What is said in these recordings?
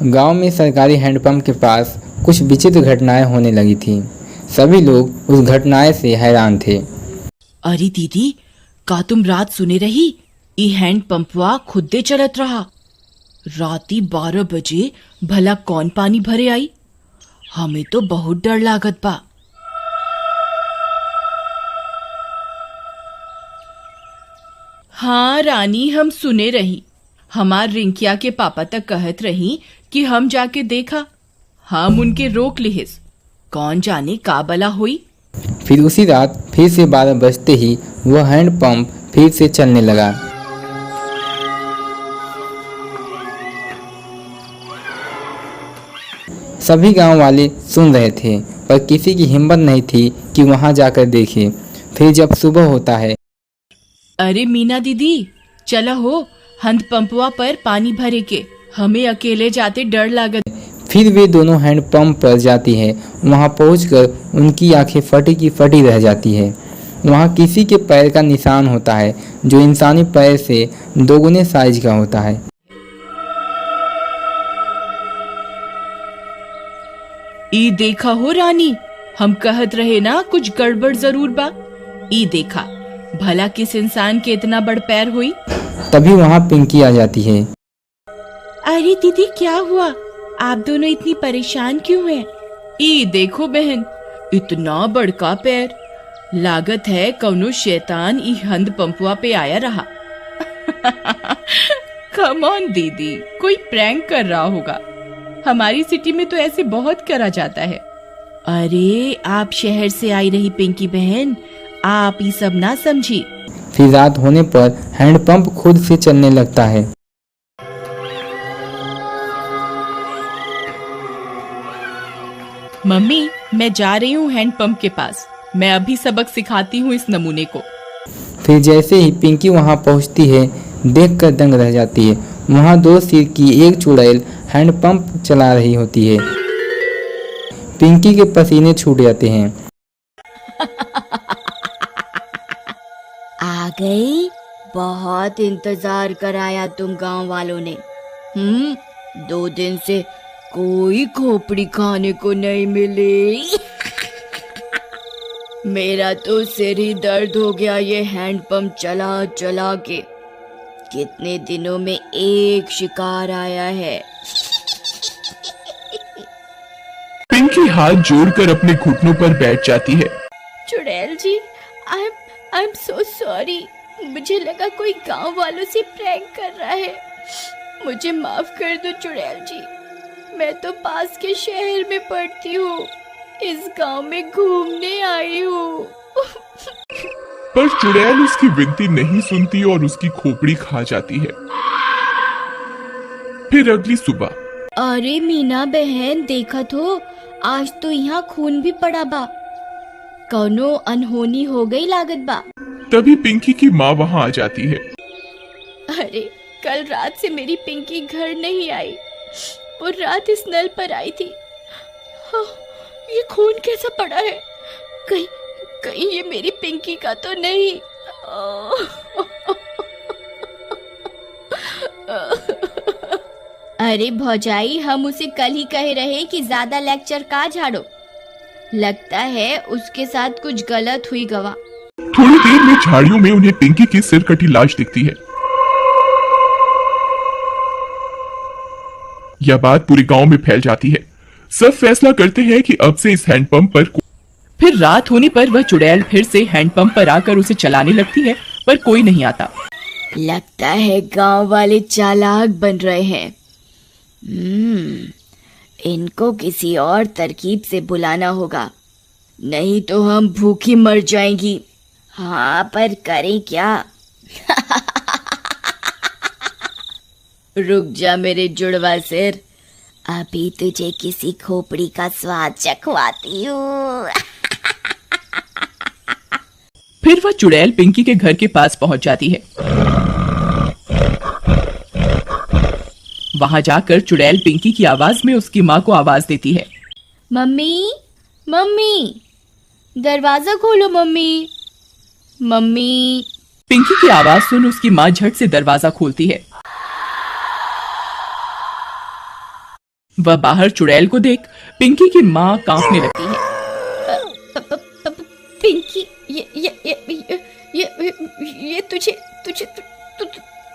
गांव में सरकारी हैंडपंप के पास कुछ विचित्र घटनाएं होने लगी थीं। सभी लोग उस घटनाएं से हैरान थे। अरे दीदी, का तुम रात सुने रही? ई हैंड पंपवा खुदे चलत रहा। राती 12 बजे भला कौन पानी भरे आई? हमें तो बहुत डर लागत बा। हाँ रानी, हम सुने रही। हमार रिंकिया के पापा तक कहत रही कि हम जाके देखा। हम उनके रोक लिहिस। कौन जाने का बला हुई। फिर उसी रात फिर से 12 बजते ही वह हैंडपंप फिर से चलने लगा। सभी गांव वाले सुन रहे थे, पर किसी की हिम्मत नहीं थी कि वहां जाकर देखे। फिर जब सुबह होता है, अरे मीना दीदी, चला हो हैंड पंपवा पर पानी भरे के। हमें अकेले जाते डर लागत। फिर वे दोनों हैंडपंप पर जाती है। वहां पहुंचकर उनकी आंखें फटी की फटी रह जाती है। वहां किसी के पैर का निशान होता है, जो इंसानी पैर से दोगुने साइज का होता है। ई देखा हो रानी, हम कहत रहे ना कुछ गड़बड़ जरूर बा। ई देखा, भला किस इंसान के इतना बड़ पैर हुई। तभी वहां पिंकी आ जाती है। अरे दीदी, क्या हुआ? आप दोनों इतनी परेशान क्यों हैं? ई देखो बहन, इतना बड़का पैर। लागत है कौनो शैतान ई हैंड पंपवा पे आया रहा। कम ऑन दीदी, कोई प्रैंक कर रहा होगा। हमारी सिटी में तो ऐसे बहुत करा जाता है। अरे आप शहर से आई रही पिंकी बहन, आप ये सब ना समझी। फिर रात होने पर हैंडपंप खुद से चलने लगता है। मम्मी, मैं जा रही हूँ हैंडपंप के पास। मैं अभी सबक सिखाती हूँ इस नमूने को। फिर जैसे ही पिंकी वहां पहुंचती है, देखकर दंग रह जाती है। वहां 2 सिर की एक चुड़ैल हैंडपंप चला रही होती है। पिंकी के पसीने छूट जाते हैं। आ गई? बहुत इंतजार कराया तुम गांव वालों ने। 2 दिन से कोई खोपड़ी खाने को नहीं मिली। मेरा तो सिर ही दर्द हो गया ये हैंडपंप चला चला के। कितने दिनों में एक शिकार आया है। पिंकी हाथ जोड़कर अपने घुटनों पर बैठ जाती है। चुड़ैल जी, आई एम सो सॉरी। मुझे लगा कोई गांव वालों से प्रैंक कर रहा है। मुझे माफ कर दो चुड़ैल जी। मैं तो पास के शहर में पढ़ती हूँ। इस गांव में घूमने आई हूँ। पर चुड़ैल उसकी विनती नहीं सुनती और उसकी खोपड़ी खा जाती है। फिर अगली सुबह, अरे मीना बहन, देखा तो आज तो यहाँ खून भी पड़ा बा। कौनो अनहोनी हो गई लागत बा। तभी पिंकी की माँ वहाँ आ जाती है। अरे कल रात से मेरी पिंकी घर नहीं आई। वो रात इस नल पर आई थी। हाँ, ये खून कैसा पड़ा है? कहीं कहीं ये मेरी पिंकी का तो नहीं। अरे भौजाई, हम उसे कल ही कह रहे कि ज्यादा लेक्चर का झाड़ो। लगता है उसके साथ कुछ गलत हुई गवा। थोड़ी देर में झाड़ियों में उन्हें पिंकी की सिर कटी लाश दिखती है। यह बात पूरे गांव में फैल जाती है। सब फैसला करते हैं कि अब से इस हैंडपंप पर। फिर रात होने पर वह चुड़ैल फिर से हैंडपंप पर आकर उसे चलाने लगती है, पर कोई नहीं आता। लगता है गांव वाले चालाक बन रहे हैं। इनको किसी और तरकीब से बुलाना होगा, नहीं तो हम भूखी मर जाएंगी। हाँ, पर करें क्या? रुक जा मेरे जुड़वा सिर, अभी तुझे किसी खोपड़ी का स्वाद चखवाती हूँ। फिर वह चुड़ैल पिंकी के घर के पास पहुंच जाती है। वहां जाकर चुड़ैल पिंकी की आवाज में उसकी माँ को आवाज देती है। मम्मी, मम्मी, दरवाजा खोलो मम्मी, मम्मी। पिंकी की आवाज सुन उसकी माँ झट से दरवाजा खोलती है। वह बाहर चुड़ैल को देख पिंकी की माँ कांपने लगती है। पिंकी, ये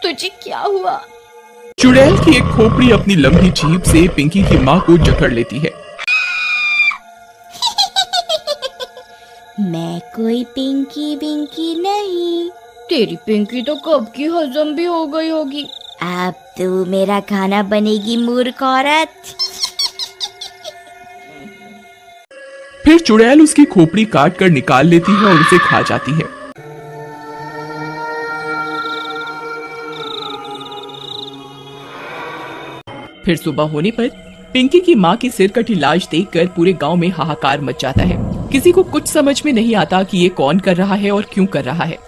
तुझे क्या हुआ? चुड़ैल की एक खोपड़ी अपनी लंबी जीभ से पिंकी की माँ को जकड़ लेती है। मैं कोई पिंकी विंकी नहीं। तेरी पिंकी तो कब की हजम भी हो गई होगी। अब तू मेरा खाना बनेगी मूर्ख औरत। फिर चुड़ैल उसकी खोपड़ी काट कर निकाल लेती है और उसे खा जाती है। फिर सुबह होने पर पिंकी की माँ की सिर कटी लाश देखकर पूरे गांव में हाहाकार मच जाता है। किसी को कुछ समझ में नहीं आता कि ये कौन कर रहा है और क्यों कर रहा है।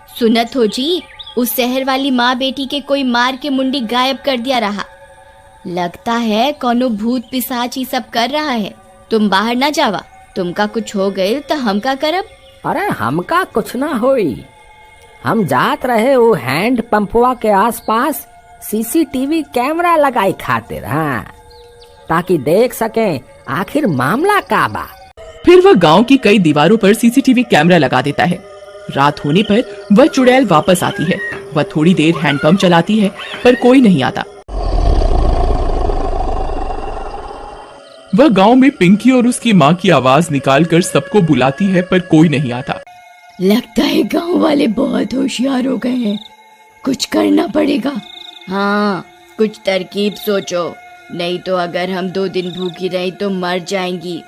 सुनत हो जी, उस शहर वाली माँ बेटी के कोई मार के मुंडी गायब कर दिया रहा। लगता है कोनो भूत पिशाच ही सब कर रहा है। तुम बाहर ना जावा, तुमका कुछ हो गए तो हम का करब? अरे हमका कुछ ना होई। हम जात रहे वो हैंड पंपवा के आसपास सीसीटीवी कैमरा लगाई खातिर, हाँ, ताकि देख सकें आखिर मामला का बा। फिर वह गांव की कई दीवारों पर सीसीटीवी कैमरा लगा देता है। रात होने पर वह चुड़ैल वापस आती है। वह थोड़ी देर हैंडपंप चलाती है पर कोई नहीं आता। वह गांव में पिंकी और उसकी माँ की आवाज निकालकर सबको बुलाती है पर कोई नहीं आता। लगता है गांव वाले बहुत होशियार हो गए हैं। कुछ करना पड़ेगा। हाँ, कुछ तरकीब सोचो, नहीं तो अगर हम 2 दिन भूखी रही तो मर जाएंगी।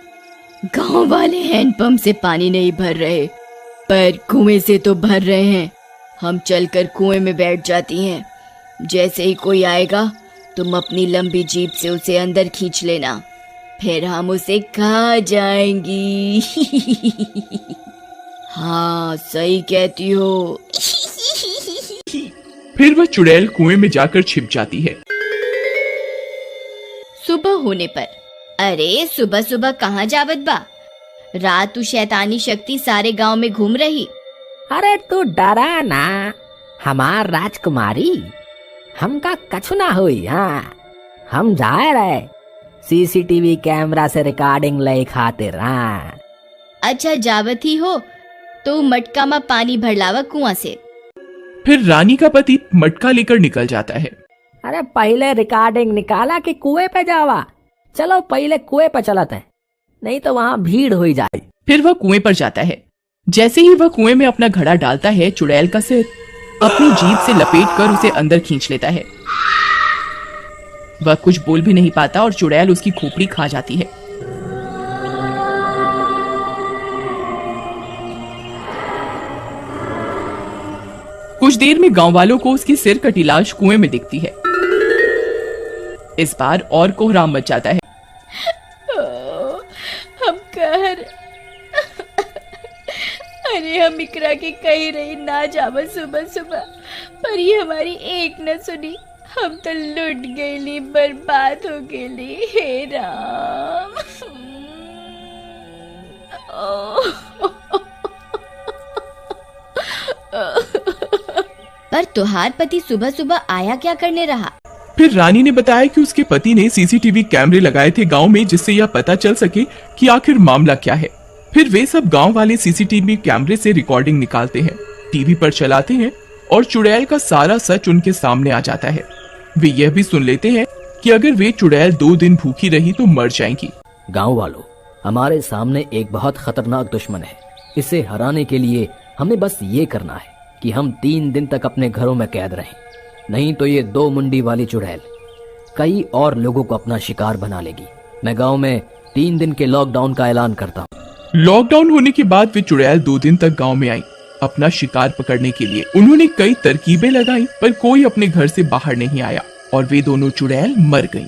गांव वाले हैंडपंप से पानी नहीं भर रहे, पर कुएं से तो भर रहे हैं। हम चलकर कुएं में बैठ जाती हैं। जैसे ही कोई आएगा तुम अपनी लंबी जीभ से उसे अंदर खींच लेना, फिर हम उसे खा जाएंगी। हाँ, सही कहती हो। फिर वह चुड़ैल कुएं में जाकर छिप जाती है। सुबह होने पर, अरे सुबह सुबह कहाँ जावत बा? रात तू शैतानी शक्ति सारे गांव में घूम रही। अरे तू डरा ना, हमार राजकुमारी, हमका कछु ना हुई। हाँ, हम जाए रहे सीसीटीवी कैमरा से रिकॉर्डिंग ले खातिर। हाँ, अच्छा जावत ही हो तो मटका में पानी भर लावा कुआं से। फिर रानी का पति मटका लेकर निकल जाता है। अरे पहले रिकॉर्डिंग निकाला कि कुएं पे जावा? चलो पहले कुएं पे चलते हैं, नहीं तो वहाँ भीड़ हो जाए। फिर वह कुएं पर जाता है। जैसे ही वह कुएं में अपना घड़ा डालता है, चुड़ैल का सिर अपनी जीभ से लपेटकर उसे अंदर खींच लेता है। वह कुछ बोल भी नहीं पाता और चुड़ैल उसकी खोपड़ी खा जाती है। कुछ देर में गांव वालों को उसकी सिर कटी लाश कुएं में दिखती है। इस बार और कोहराम मच जाता है। हम कर अरे हम इकरा के कही रही ना जावा सुबह सुबह, पर ये हमारी एक न सुनी। हम तो लुट गईली, बर्बाद हो गईली। हे राम। पर तुहार पति सुबह सुबह आया क्या करने रहा? फिर रानी ने बताया कि उसके पति ने सीसीटीवी कैमरे लगाए थे गांव में, जिससे यह पता चल सके कि आखिर मामला क्या है। फिर वे सब गांव वाले सीसीटीवी कैमरे से रिकॉर्डिंग निकालते हैं, टीवी पर चलाते हैं और चुड़ैल का सारा सच उनके सामने आ जाता है। वे यह भी सुन लेते हैं कि अगर वे चुड़ैल 2 दिन भूखी रही तो मर जाएंगी। गांव वालों, हमारे सामने एक बहुत खतरनाक दुश्मन है। इसे हराने के लिए हमें बस ये करना है कि हम 3 दिन तक अपने घरों में कैद रहें, नहीं तो ये 2 मुंडी वाली चुड़ैल कई और लोगों को अपना शिकार बना लेगी। मैं गांव में 3 दिन के लॉकडाउन का ऐलान करता हूँ। लॉकडाउन होने के बाद वे चुड़ैल 2 दिन तक गांव में आई अपना शिकार पकड़ने के लिए। उन्होंने कई तरकीबें लगाई पर कोई अपने घर से बाहर नहीं आया और वे दोनों चुड़ैल मर गईं।